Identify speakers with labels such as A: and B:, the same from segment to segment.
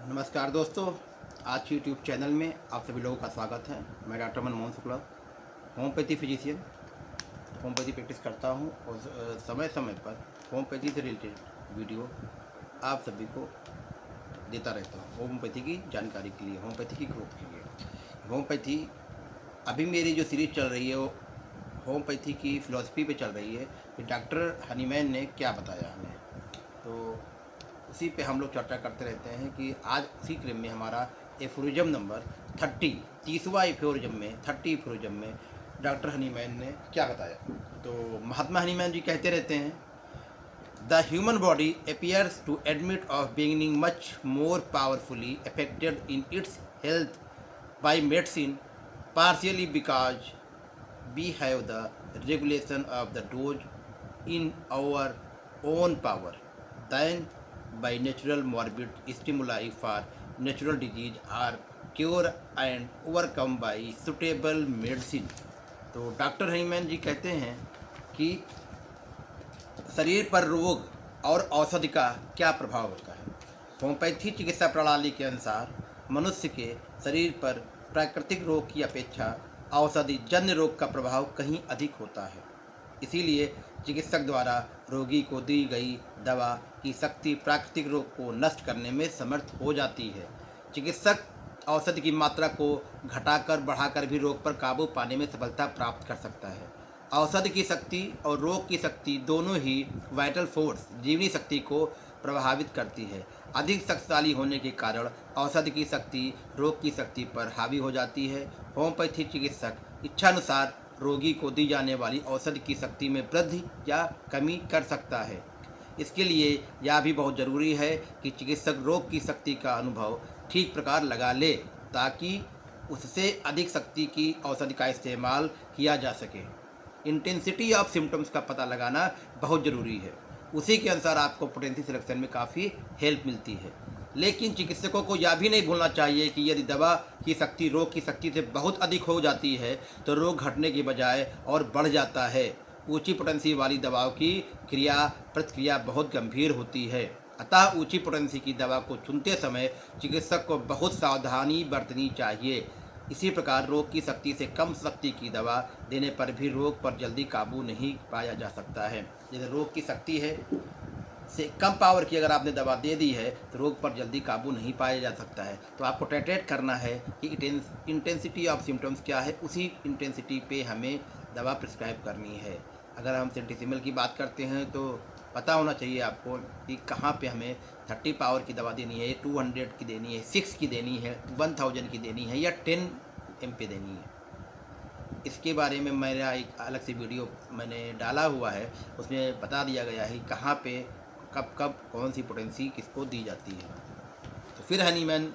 A: नमस्कार दोस्तों, आज के यूट्यूब चैनल में आप सभी लोगों का स्वागत है। मैं doctor Manmohan Shukla, homeopathy physician, homeopathy practice करता हूं और समय समय पर होम्योपैथी से रिलेटेड वीडियो आप सभी को देता रहता हूं होम्योपैथी की जानकारी के लिए, होम्योपैथी की ग्रोथ के लिए। होम्योपैथी अभी मेरी जो सीरीज चल रही है वो होम्योपैथी की फ़िलॉसफी पे चल रही है कि डॉक्टर हनीमैन ने क्या बताया हमें। तो उसी पे हम लोग चर्चा करते रहते हैं कि आज उसी क्रम में हमारा एफोरिज्म नंबर 30वां एफोरिज्म में डॉक्टर हनीमैन ने क्या बताया। तो महात्मा हनीमैन जी कहते रहते हैं, the human body appears to admit of being much more powerfully affected in its health by medicine, partially because we have the regulation of the dose in our own power than by natural morbid stimuli for natural disease are cure and overcome by suitable medicine। तो doctor Hahnemann जी कहते हैं कि शरीर पर रोग और औषधि का क्या प्रभाव होता है। होम्योपैथी चिकित्सा प्रणाली के अनुसार मनुष्य के शरीर पर प्राकृतिक रोग की अपेक्षा औषधि जन्य रोग का प्रभाव कहीं अधिक होता है। इसीलिए चिकित्सक द्वारा रोगी को दी गई दवा की शक्ति प्राकृतिक रोग को नष्ट करने में समर्थ हो जाती है। चिकित्सक औषधि की मात्रा को घटाकर बढ़ाकर भी रोग पर काबू पाने में सफलता प्राप्त कर सकता है। औषधि की शक्ति और रोग की शक्ति दोनों ही वाइटल फोर्स जीवनी शक्ति को प्रभावित करती है। अधिक शक्तिशाली होने के कारण औषधि की शक्ति रोग की शक्ति पर हावी हो जाती है। होम्योपैथी चिकित्सक इच्छानुसार रोगी को दी जाने वाली औषधि की शक्ति में वृद्धि या कमी कर सकता है। इसके लिए यह भी बहुत ज़रूरी है कि चिकित्सक रोग की शक्ति का अनुभव ठीक प्रकार लगा ले ताकि उससे अधिक शक्ति की औषधि का इस्तेमाल किया जा सके। इंटेंसिटी ऑफ सिम्टम्स का पता लगाना बहुत ज़रूरी है, उसी के अनुसार आपको पोटेंसी सिलेक्शन में काफ़ी हेल्प मिलती है। लेकिन चिकित्सकों को यह भी नहीं भूलना चाहिए कि यदि दवा की शक्ति रोग की शक्ति से बहुत अधिक हो जाती है तो रोग घटने के बजाय और बढ़ जाता है। ऊंची पोटेंसी वाली दवाओं की क्रिया प्रतिक्रिया बहुत गंभीर होती है। अतः ऊंची पोटेंसी की दवा को चुनते समय चिकित्सक को बहुत सावधानी बरतनी चाहिए। इसी प्रकार रोग की शक्ति से कम शक्ति की दवा देने पर भी रोग पर जल्दी काबू नहीं पाया जा सकता है। जैसे रोग की शक्ति है से कम पावर की अगर आपने दवा दे दी है तो रोग पर जल्दी काबू नहीं पाया जा सकता है। तो आपको टाइट्रेट करना है कि इंटेंसिटी ऑफ सिम्टम्स क्या है, उसी इंटेंसिटी पे हमें दवा प्रिस्क्राइब करनी है। अगर हम सेंटीसिमल की बात करते हैं तो पता होना चाहिए आपको कि कहाँ पे हमें 30 पावर की दवा देनी है, 200 की देनी है, 6 की देनी है, 1000 की देनी है या 10 MP देनी है। इसके बारे में मेरा एक अलग से वीडियो मैंने डाला हुआ है, उसमें बता दिया गया है कहाँ पे कब कब कौन सी पोटेंसी किसको दी जाती है। तो फिर हनीमैन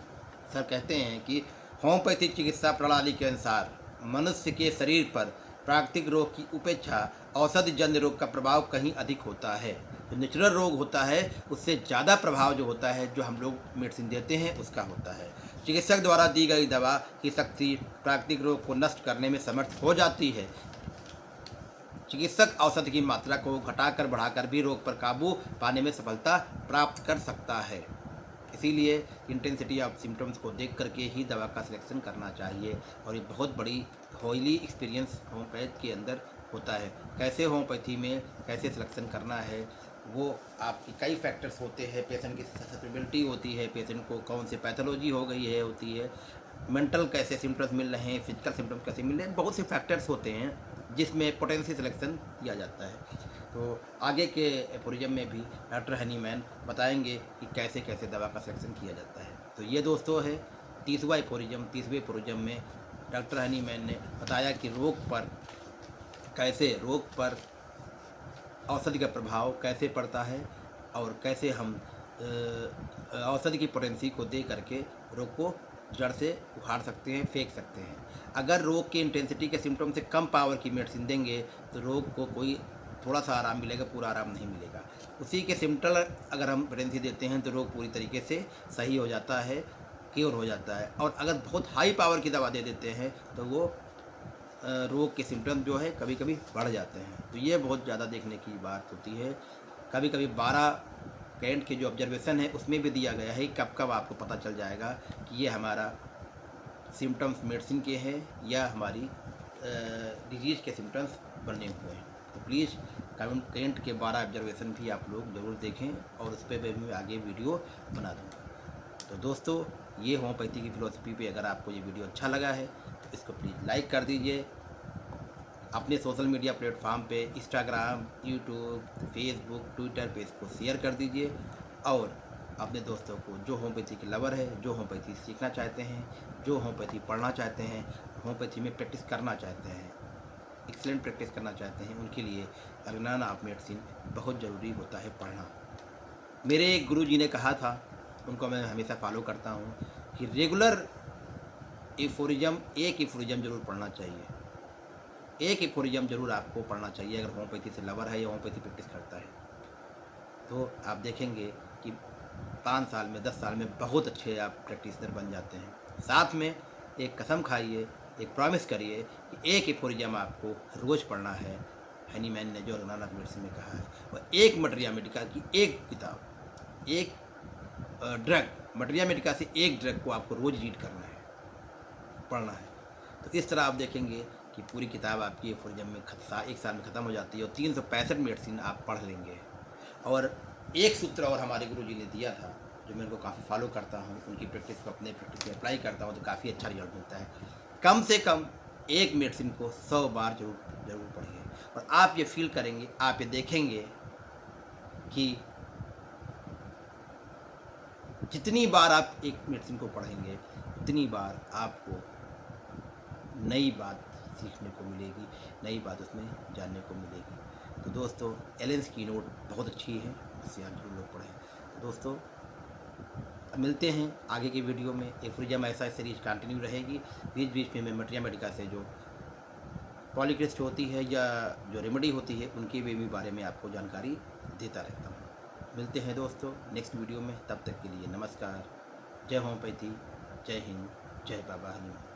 A: सर कहते हैं कि होम्योपैथी चिकित्सा प्रणाली के अनुसार मनुष्य के शरीर पर प्राकृतिक रोग की उपेक्षा औषधि जन्य रोग का प्रभाव कहीं अधिक होता है। जो नेचुरल रोग होता है उससे ज़्यादा प्रभाव जो होता है जो हम लोग मेडिसिन देते हैं उसका होता है। चिकित्सक द्वारा दी गई दवा की शक्ति प्राकृतिक रोग को नष्ट करने में समर्थ हो जाती है। चिकित्सक औषधि की मात्रा को घटाकर बढ़ाकर भी रोग पर काबू पाने में सफलता प्राप्त कर सकता है। इसीलिए इंटेंसिटी ऑफ सिम्टम्स को देख करके ही दवा का सिलेक्शन करना चाहिए। और ये बहुत बड़ी हॉइली एक्सपीरियंस होम्योपैथ के अंदर होता है। कैसे होम्योपैथी में कैसे सिलेक्शन करना है वो आपकी कई फैक्टर्स होते हैं। पेशेंट की ससेप्टिबिलिटी होती है, पेशेंट को कौन सी पैथोलॉजी हो गई है होती है, मेंटल कैसे सिम्टम्स मिल रहे हैं, फिजिकल सिम्टम्स कैसे मिल रहे हैं, बहुत से फैक्टर्स होते हैं जिसमें पोटेंसी सिलेक्शन किया जाता है। तो आगे के एफोरिज्म में भी डॉक्टर हनीमैन बताएंगे कि कैसे कैसे दवा का सिलेक्शन किया जाता है। तो ये दोस्तों है 30वां एफोरिज्म में डॉक्टर हनीमैन ने बताया कि रोग पर औषधि का प्रभाव कैसे पड़ता है और कैसे हम औषधि की पोटेंसी को दे करके रोग को जड़ से उखाड़ सकते हैं, फेंक सकते हैं। अगर रोग की इंटेंसिटी के सिम्टम से कम पावर की मेडिसिन देंगे तो रोग को कोई थोड़ा सा आराम मिलेगा, पूरा आराम नहीं मिलेगा। उसी के सिम्टम अगर हम पोटेंसी देते हैं तो रोग पूरी तरीके से सही हो जाता है, क्योर हो जाता है। और अगर बहुत हाई पावर की दवा दे देते हैं तो वो रोग के सिम्टम जो है कभी कभी बढ़ जाते हैं। तो ये बहुत ज़्यादा देखने की बात होती है। कभी कभी 12 कैंट के जो ऑब्जर्वेशन है उसमें भी दिया गया है कब कब आपको पता चल जाएगा कि ये हमारा सिम्टम्स मेडिसिन के हैं या हमारी डिजीज़ के सिम्टम्स बने हुए हैं। तो प्लीज़ कैंट के 12 ऑब्जर्वेशन भी आप लोग ज़रूर देखें और उस पर मैं आगे वीडियो बना दूँगा। तो दोस्तों, ये होम्योपैथी की फ़िलॉसफी पे अगर आपको ये वीडियो अच्छा लगा है तो इसको प्लीज़ लाइक कर दीजिए। अपने सोशल मीडिया प्लेटफॉर्म पे इंस्टाग्राम, यूट्यूब, फेसबुक, ट्विटर पे इसको शेयर कर दीजिए और अपने दोस्तों को जो होम्योपैथी के लवर है, जो होम्योपैथी सीखना चाहते हैं, जो होम्योपैथी पढ़ना चाहते हैं, होम्योपैथी में प्रैक्टिस करना चाहते हैं, एक्सीलेंट प्रैक्टिस करना चाहते हैं, उनके लिए अर्गनान ऑफ मेडिसिन बहुत ज़रूरी होता है पढ़ना। मेरे एक गुरु जी ने कहा था, उनको मैं हमेशा फॉलो करता हूँ कि रेगुलर एक एफोरिज्म ज़रूर पढ़ना चाहिए। एक एफोरिज्म ज़रूर आपको पढ़ना चाहिए अगर होम्योपैथी से लवर है या होम्योपैथी प्रैक्टिस करता है। तो आप देखेंगे कि 5 साल में 10 साल में बहुत अच्छे आप प्रैक्टिशनर बन जाते हैं। साथ में एक कसम खाइए, एक प्रॉमिस करिए कि एक एफोरिज्म आपको रोज़ पढ़ना है। हनीमैन ने जो अर्गनान ऑफ मेडिसिन में कहा है, और एक मटेरिया मेडिका की एक किताब, एक ड्रग मटेरिया मेडिका से एक ड्रग को आपको रोज़ रीड करना है, पढ़ना है। तो इस तरह आप देखेंगे कि पूरी किताब आपकी एफोरिज्म में 1 साल में ख़त्म हो जाती है और 365 मेडिसिन आप पढ़ लेंगे। और एक सूत्र और हमारे गुरु जी ने दिया था जो मैं उनको काफ़ी फॉलो करता हूँ, उनकी प्रैक्टिस को अपने प्रैक्टिस में अप्लाई करता हूँ तो काफ़ी अच्छा रिजल्ट मिलता है। कम से कम एक मेडिसिन को 100 बार जरूर पढ़िए और आप ये फील करेंगे, आप ये देखेंगे कि जितनी बार आप एक मेडिसिन को पढ़ेंगे उतनी बार आपको नई बात सीखने को मिलेगी, नई बात उसमें जानने को मिलेगी। तो दोस्तों, एलेंस की नोट बहुत अच्छी है, इससे आप जरूर लोग पढ़ें। तो दोस्तों, मिलते हैं आगे की वीडियो में। एफोरिज्म ऐसा सीरीज कंटिन्यू रहेगी। बीच बीच में मैं मटेरिया मेडिका से जो पॉलीक्रिस्ट होती है या जो रेमेडी होती है उनके भी बारे में आपको जानकारी देता रहता हूँ। मिलते हैं दोस्तों नेक्स्ट वीडियो में, तब तक के लिए नमस्कार। जय होम्योपैथी, जय हिंद, जय बाबा हनुमान।